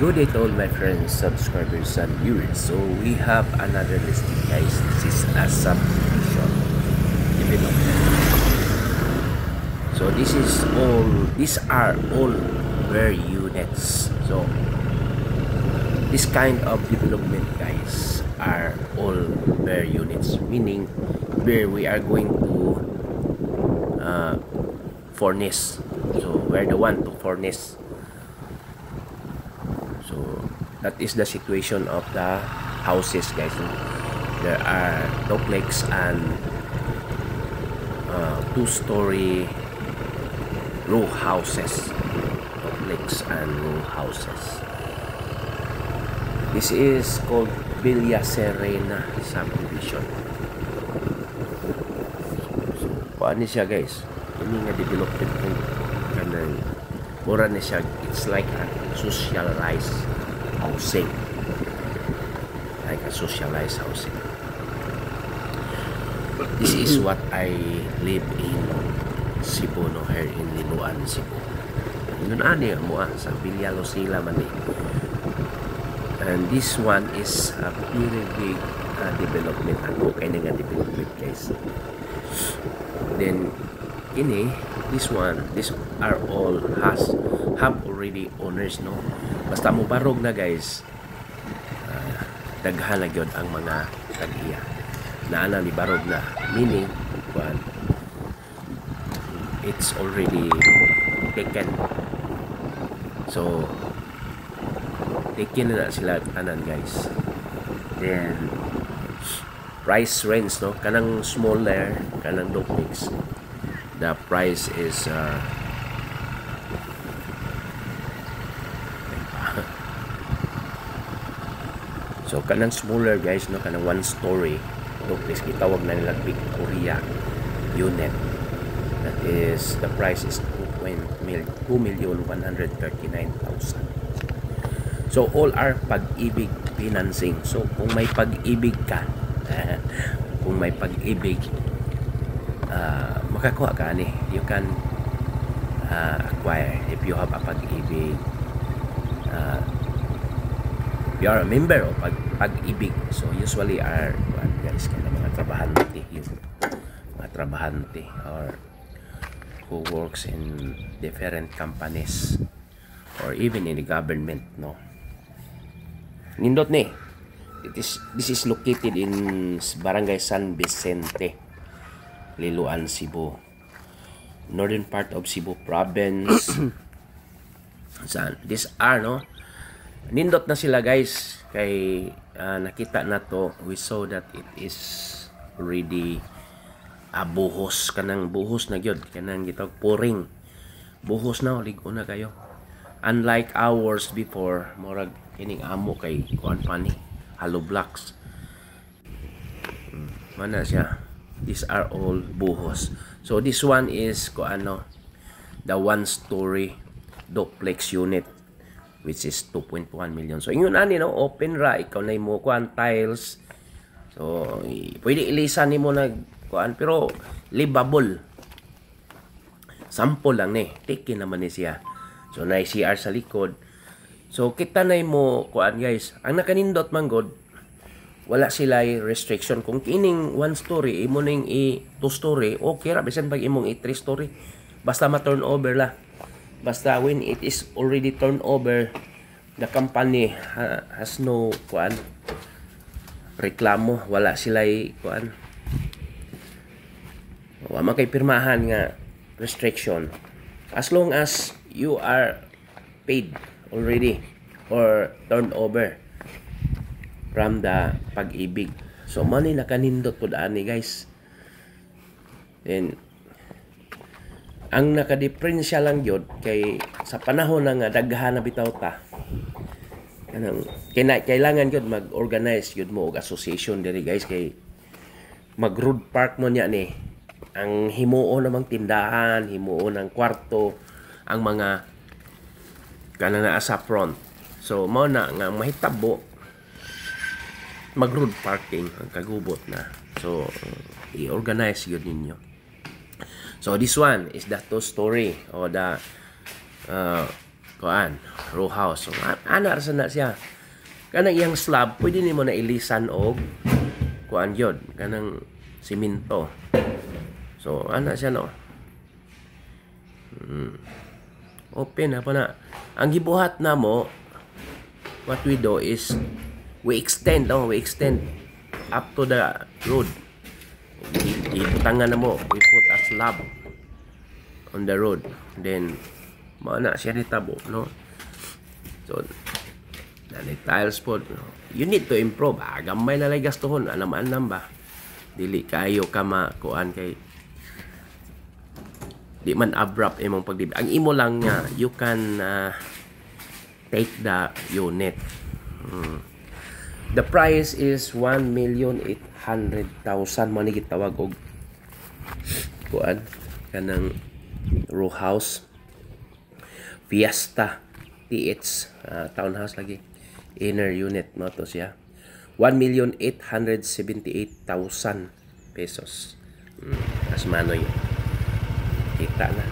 Good day to all my friends, subscribers, and viewers. So we have another listing, guys. This is a subdivision development. So these are all bare units. So this kind of development, guys, are all bare units. Meaning, where we are going to furnace. So we're the one to furnace. So that is the situation of the houses, guys. There are duplex and two-story row houses. Duplex and row houses. This is called Villa Serena subdivision. So paano siya, guys? Ini nga development kanang mura na siya. It's like a socialized housing. Like a socialized housing. This is what I live in Cebu, no, here in Liloan, Cebu. Yun ani mo sa Villa Lucila man. And this one is a very big development. Ako kaya nga development, guys. Then this are all have already owners, no. Basta mo barog na, guys, daghan na gyud ang mga tag-iya naana ni barog na, meaning it's already taken. So taken na sila tanan, guys. Then price range, no, kanang smaller, kanang duplex, the price is so kanang smaller, guys, no, kanang one story duplex, gitawag na nila Victoria unit. That is, the price is 2,139,000. So all are Pag-ibig financing. So kung may Pag-ibig ka, kung may Pag-ibig, makakuha ka ni, you can acquire if you have a Pag-ibig. You are a member of Pag-ibig. So usually are guys, kaya mga trabahante, mga trabahante or who works in different companies or even in the government, no. Nindot ni, this is located in Barangay San Vicente, Liloan, Cebu, northern part of Cebu province. These are, no, nindot na sila, guys, kay nakita na to. We saw that it is already buhos, kanang buhos na gyud, kanang gitawag pouring buhos na, ligo na kayo. Unlike ours before, murag kining amo kay kuan pa ni hollow blocks. Mana siya, these are all buhos. So this one is the one story duplex unit, which is 2.1 million. So ingon ani, no, open ra, ikaw na mo kuan tiles. So pwede ilisan nimo na kuan, pero livable. Sample lang ni, tiki naman ni siya. So na CR sa likod. So kita na mo kuan, guys. Ang nakanindot man god, wala sila restriction kung kining one story imo ning two story, okay ra bisan pag imong 3 story, basta ma-turnover la. Basta when it is already turnover, the company has no kuan reklamo, wala sila kuan, wala kay pirmahan nga restriction, as long as you are paid already or turnover from the Pag-ibig. So money nakanindot pud ani, guys. Then ang nakadiferensya lang yun kay sa panahon na nga daghan na bitaw ta, kailangan yun mag-organize yun mo og association diri, guys, kay mag road park mo niya ni, ang himuo namang tindahan, himuo ng kwarto, ang mga kanang naa sa front. So mao na nga mahitabo mag road parking ang kagubot na. So i-organize yun ninyo. So this one is the two story or the kuan row house. So ana ra na siya. Kanang iyang slab pwede nimo na ilisan og kuan yun kanang simento. So ana siya no. Open na pa na. Ang gibuhat na mo, what we do is we extend up to the road. Ibutangan na mo, we put a slab on the road. Then mana siya nitabo, no? So nani tiles po. You need to improve. Gamay na lay gastuhon, anam ba? Dili kayo ka makuan kay di man abrupt imong pagdibig. Ang imo lang nga you can take the unit. The price is 1,800,000 man ni gitawag og kuan kanang row house Fiesta TH townhouse lagi inner unit mo to siya 1,878,000 pesos. As mano yun kita na.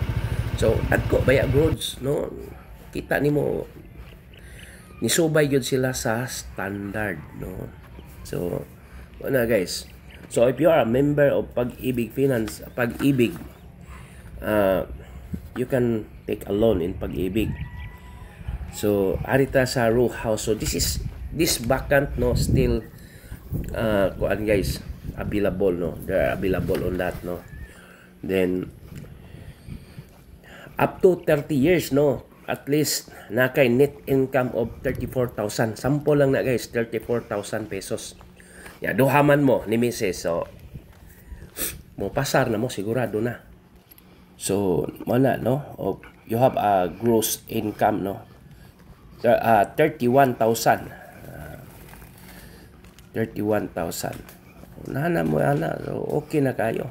So adko baya roads no, kita nimo nisubay gyud sila sa standard no. So wala guys. So if you are a member of Pag-ibig Finance, Pag-ibig, you can take a loan in Pag-ibig. So arita sa row house. So this vacant no, still kuan guys available no. They are available on that no. Then up to 30 years no, at least nakay net income of 34,000. Sample lang na guys, 34,000 pesos. Ya duhaman mo ni Mrs. So mo pasar na mo sigurado na. So wala no, you have a gross income no, 31,000. 31,000. Nana mo ana, so okay na kayo.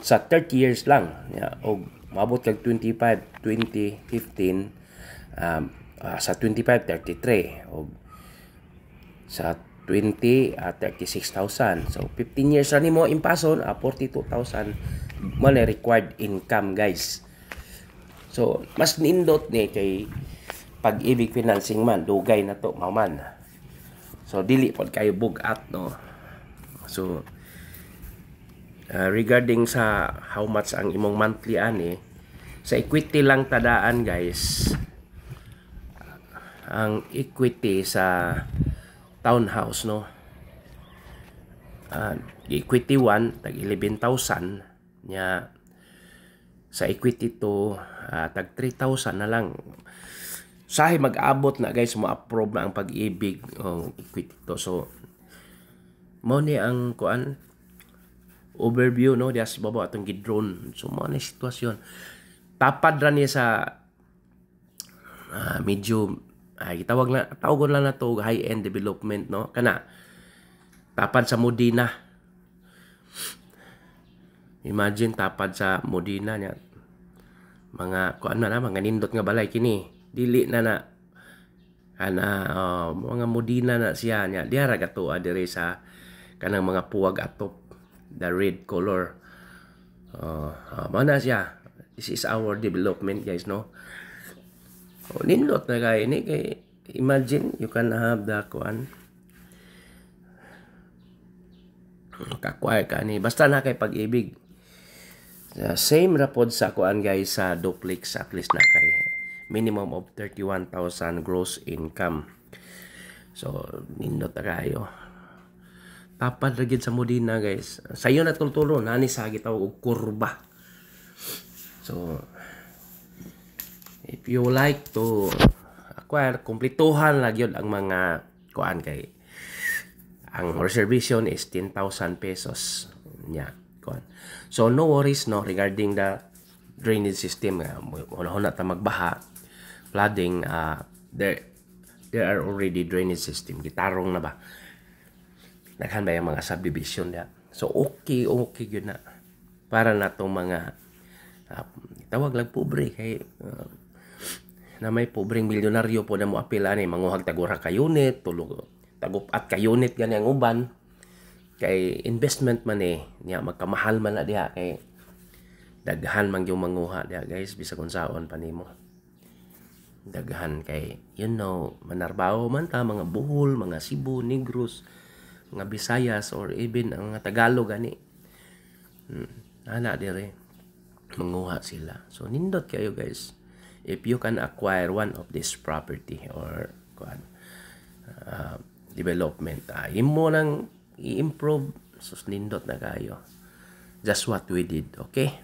Sa 30 years lang ya, og maabot kag 2015 sa 25 33 og sa 20 36,000. So 15 years ra nimo impason 42,000 man required income guys. So mas nindot ni kay Pag-ibig Financing man dugay na to mauman. So dili pod kayo bugat no. So regarding sa how much ang imong monthly ani, sa equity lang tadaan guys. Ang equity sa townhouse no, equity 1 tag 11,000 nya, sa equity 2 tag 3,000 na lang. Sahi mag-abot na guys, mo-approve na ang Pag-ibig equity to. So mo ni ang kuan overview no, dias baba atong gidrone. So mo ni sitwasyon. Tapad ra niya sa medyo tawag lang na to high-end development no. Kana tapad sa Modena. Imagine tapad sa Modena nya. Mga kuan na mga nindot nga balay kini. Dili na mga Modena na siya nya. Diara gato adire sa kanang mga puwag atop, the red color. Mana siya. This is our development guys no. Nindot na kay ini kay imagine you can have the kuan kakway ka ni basta na kay Pag-ibig. Same rapod sa kuan guys sa duplex, at least na kay minimum of 31,000 gross income. So nindot na kayo. Tapad ra gid sa Modena guys. Sayo na tultulo nani sa gitawag og kurba. So if you like to acquire, kumplituhan lang yun ang mga kuan kay ang reservation is 10,000 pesos nya kuan. So no worries no regarding the drainage system. Una ta magbaha, flooding, there are already drainage system. Gitarong na ba? Naghan ba yung mga subdivision niya? So okay yun na. Para na itong mga tawag lang pobre kay na may pobreng milyonaryo po na mo apilan manguhag tagura ka unit, tulog tagupat ka unit gani ang uban kay investment man niya magkamahal man na diha kay daghan man yung manguha diha guys bisag unsaon pa nimo. Daghan kay, manarbaho man ta, mga Bohol, mga Cebu, Negros, mga Visayas, or even ang mga Tagalog gani. Ana dire manguha sila. So nindot kayo guys if you can acquire one of this property or development. Imo lang i-improve, sus nindot na kayo. Just what we did, okay?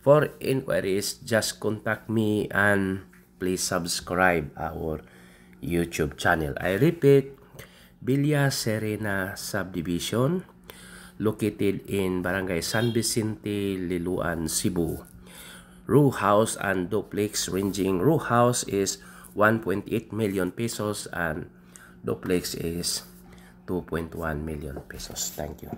For inquiries, just contact me and please subscribe our YouTube channel. I repeat, Villa Serena Subdivision, located in Barangay San Vicente, Liloan, Cebu. Row house and duplex ranging. Row house is 1.8 million pesos and duplex is 2.1 million pesos. Thank you.